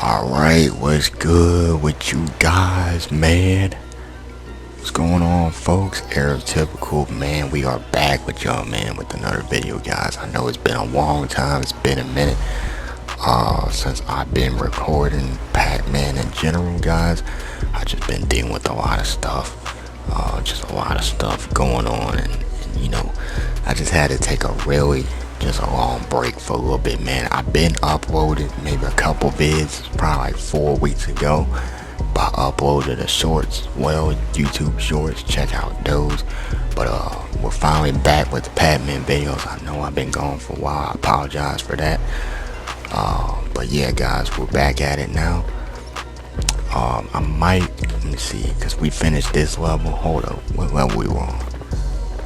Alright, what's good with you guys, man? What's going on, folks? AeroTypical, man. We are back with y'all, man, with another video, guys. I know it's been a long time. It's been a minute since I've been recording Pac-Man in general, guys. I just been dealing with a lot of stuff. Just a lot of stuff going on, and you know, I just had to take a long break for a little bit, man. I've been uploaded maybe a couple vids, probably like 4 weeks ago. But I uploaded a shorts, YouTube shorts. Check out those. But we're finally back with the Pac-Man videos. I know I've been gone for a while. I apologize for that. But yeah, guys, we're back at it now. Let me see, because we finished this level. Hold up, what level we were on?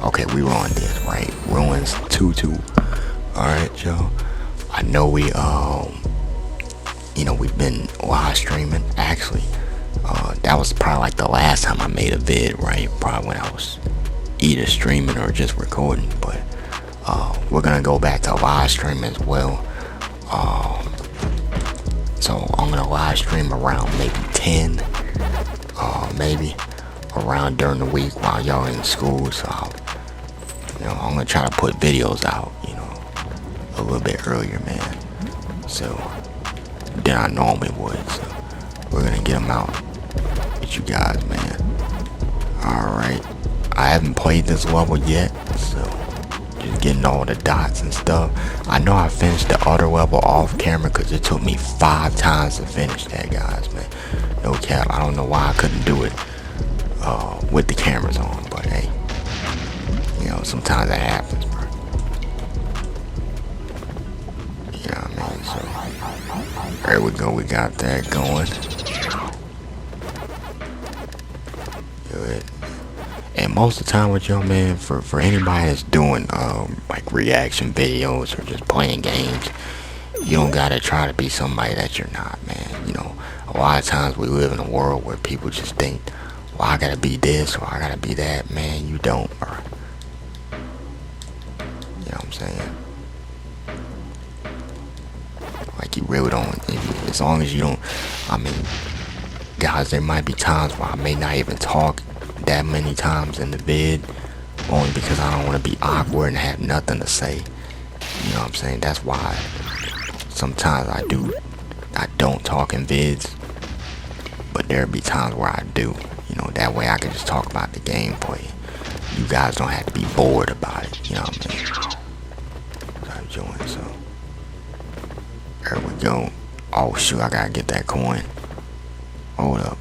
Okay, we were on this, right? Ruins 2-2. Alright, y'all. I know we've been live streaming. Actually, that was probably like the last time I made a vid, right? Probably when I was either streaming or just recording. But we're gonna go back to live stream as well. So I'm gonna live stream around maybe 10, maybe around during the week while y'all in school. So I'm gonna try to put videos out, a little bit earlier, man. So than I normally would. So we're gonna get them out with you guys, man. Alright, I haven't played this level yet, so just getting all the dots and stuff. I know I finished the other level off camera because it took me 5 times to finish that, guys, man. No cap. I don't know why I couldn't do it with the cameras on, but hey, sometimes that happens, bro. You know what I mean? So there we go. We got that going. Good. And most of the time with y'all, man, for anybody that's doing like reaction videos or just playing games, you don't gotta try to be somebody that you're not, man. A lot of times we live in a world where people just think, well, I gotta be this or I gotta be that. Man, you don't, bro. You know what I'm saying? Like, you really don't. As long as you don't, guys, there might be times where I may not even talk that many times in the vid, only because I don't want to be awkward and have nothing to say. You know what I'm saying? That's why sometimes I don't talk in vids, but there'll be times where I do. That way I can just talk about the gameplay. You guys don't have to be bored about it. You know what I mean? So I'm doing so. There we go. Oh shoot, I gotta get that coin. Hold up.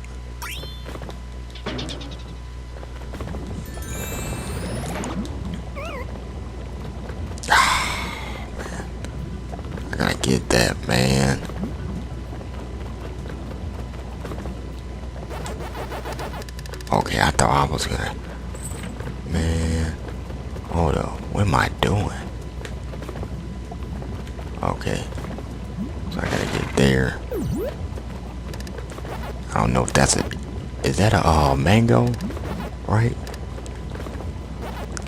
Man. I gotta get that, man. Okay, I thought I was gonna. Man. Hold up. What am I doing? Okay. So I gotta get there. I don't know if that's is that a mango, right?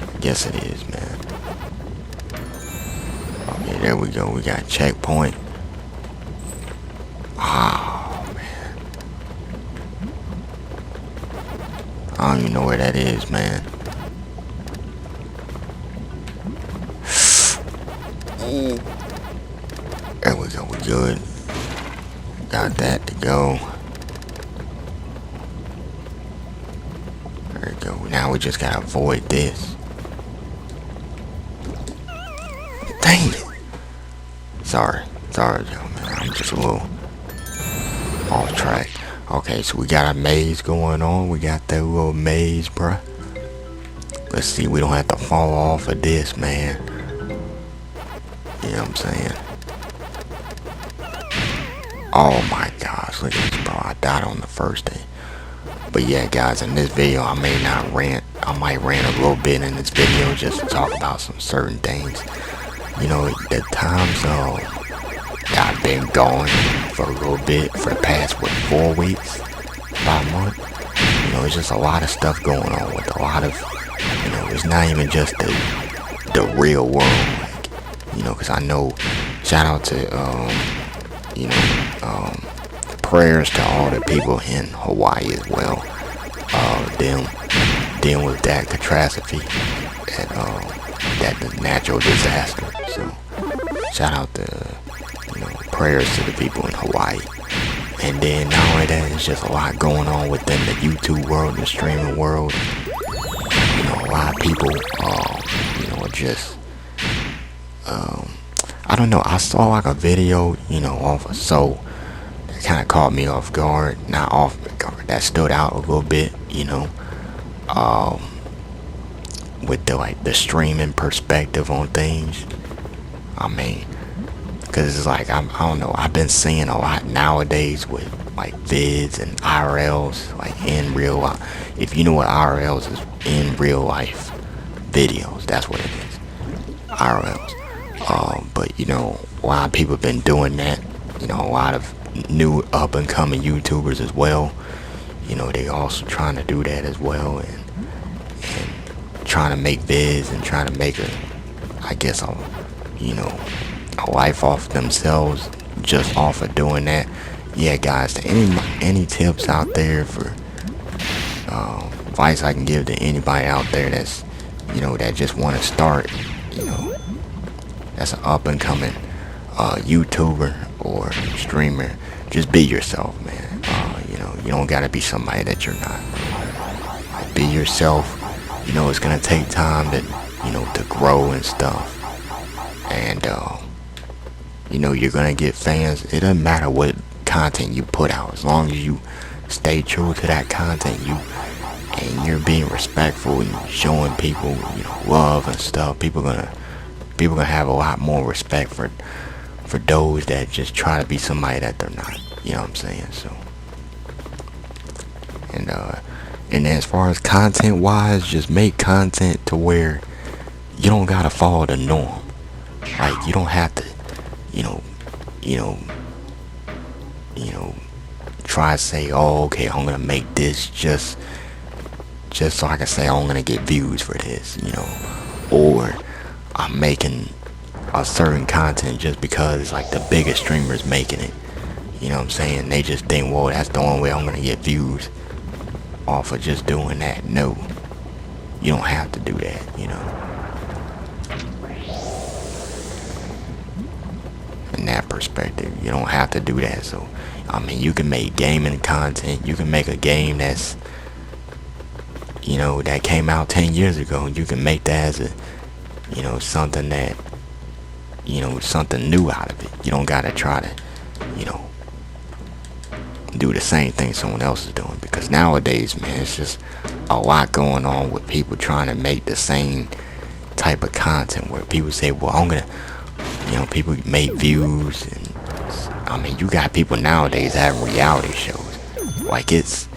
I guess it is, man. Okay, there we go. We got a checkpoint. Oh, man. I don't even know where that is, man. Ooh. There we go. We good. Got that to go. There we go. Now we just gotta avoid this. Dang it. Sorry, y'all, man. I'm just a little off track. Okay, so we got a maze going on. We got that little maze, bruh. Let's see, we don't have to fall off of this, man. You know what I'm saying? Oh my gosh, look at this, bro. I died on the first day. But yeah, guys, in this video, I may not rant. I might rant a little bit in this video just to talk about some certain things. The times that I've been gone for a little bit, for the past, 4 weeks, about a month. It's just a lot of stuff going on with a lot of, it's not even just the real world. Like, because I know, shout out to, prayers to all the people in Hawaii as well. Them dealing with that catastrophe and that natural disaster. So shout out to prayers to the people in Hawaii. And then not only that, it's just a lot going on within the YouTube world, the streaming world. A lot of people, just, I don't know. I saw like a video, off of Soul that kind of caught me off guard. Not off guard, that stood out a little bit, with the streaming perspective on things. I mean, because it's like, I don't know, I've been seeing a lot nowadays with like vids and IRLs, like in real life. If you know what IRLs is, in real life videos, that's what it is, IRLs. But a lot of people have been doing that. A lot of new up and coming YouTubers as well. They also trying to do that as well, and trying to make vids and trying to make a life off themselves just off of doing that. Yeah, guys, any tips out there for advice I can give to anybody out there that's that just want to start, that's an up and coming YouTuber or streamer. Just be yourself, man. You don't gotta be somebody that you're not. Be yourself. It's gonna take time to grow and stuff. And you're gonna get fans. It doesn't matter what content you put out, as long as you stay true to that content, and you're being respectful and showing people love and stuff. People gonna have a lot more respect for those that just try to be somebody that they're not. You know what I'm saying? So, and as far as content wise, just make content to where you don't gotta follow the norm. Like, you don't have to try to say, oh, okay, I'm gonna make this just so I can say, oh, I'm gonna get views for this, or I'm making a certain content just because it's like the biggest streamers making it. You know what I'm saying? They just think, well, that's the only way I'm gonna get views off of just doing that. No, you don't have to do that. In that perspective, you don't have to do that. So, I mean, you can make gaming content. You can make a game that's that came out 10 years ago. You can make that as a something that something new out of it. You don't gotta try to do the same thing someone else is doing, because nowadays, man, it's just a lot going on with people trying to make the same type of content where people say, well, I'm gonna people make views. And I mean, you got people nowadays having reality shows like it's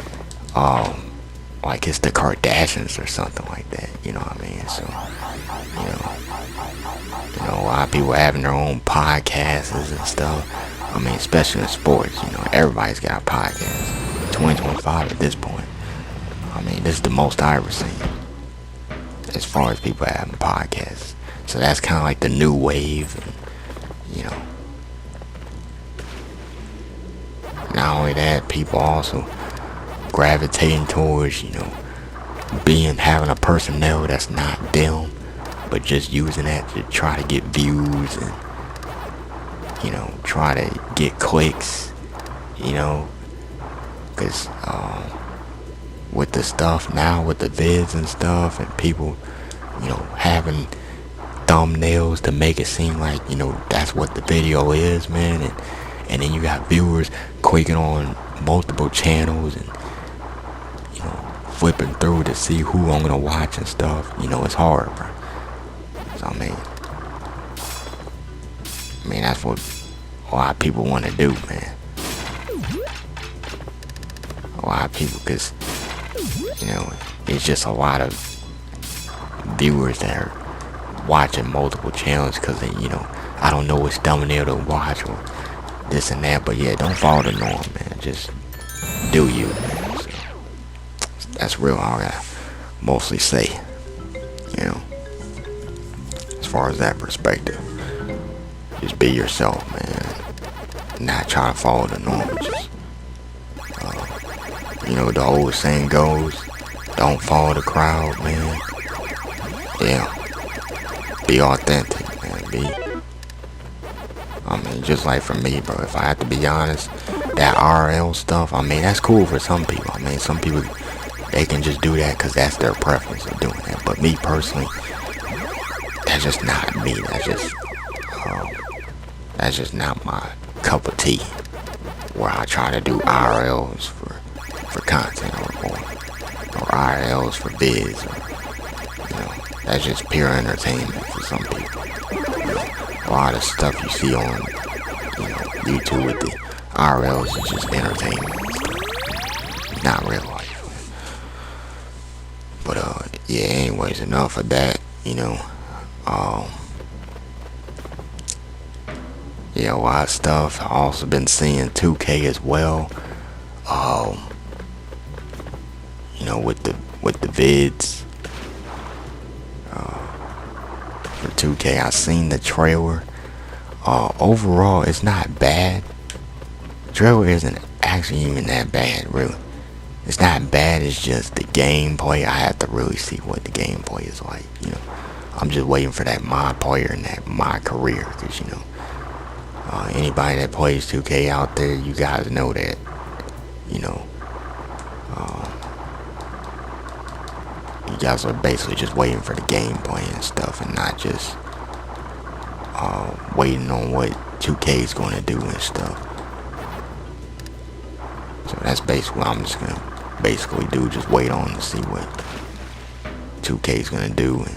the Kardashians or something like that. You know what I mean? So a lot of people having their own podcasts and stuff. I mean, especially in sports, everybody's got a podcast. 2025 at this point. I mean, this is the most I've ever seen as far as people having podcasts. So that's kind of like the new wave, and not only that, people also gravitating towards having a personnel that's not them, but just using that to try to get views and try to get clicks, because with the stuff now, with the vids and stuff, and people having thumbnails to make it seem like that's what the video is, man, and then you got viewers clicking on multiple channels and flipping through to see who I'm gonna watch and stuff. It's hard, bro. So I mean that's what a lot of people want to do, man. A lot of people, because it's just a lot of viewers that are watching multiple channels because they I don't know which thumbnail to watch or this and that. But yeah, don't follow the norm, man. Just do you, man. So that's real all I gotta mostly say, as far as that perspective. Just be yourself, man. Not try to follow the norm. Just You know, the old saying goes, don't follow the crowd, man. Yeah. Be authentic, man. I mean, just like for me, bro, if I have to be honest, that RL stuff, I mean, that's cool for some people. I mean, some people, they can just do that because that's their preference of doing that. But me personally, that's just not me. That's just not my cup of tea. Where I try to do RLs for content or RLs for bids. That's just pure entertainment for some people. A lot of stuff you see on YouTube with the RLs is just entertainment. Not real life. But yeah, anyways, enough of that, yeah, a lot of stuff. I've also been seeing 2K as well. With the vids for 2K, I seen the trailer. Overall, it's not bad. The trailer isn't actually even that bad, really. It's not bad. It's just the gameplay. I have to really see what the gameplay is like. I'm just waiting for that my player and that my career, because anybody that plays 2K out there, you guys know that, you guys are basically just waiting for the gameplay and stuff, and not just waiting on what 2K is going to do and stuff. So that's basically what I'm just going to basically do, just wait on to see what 2K is going to do, and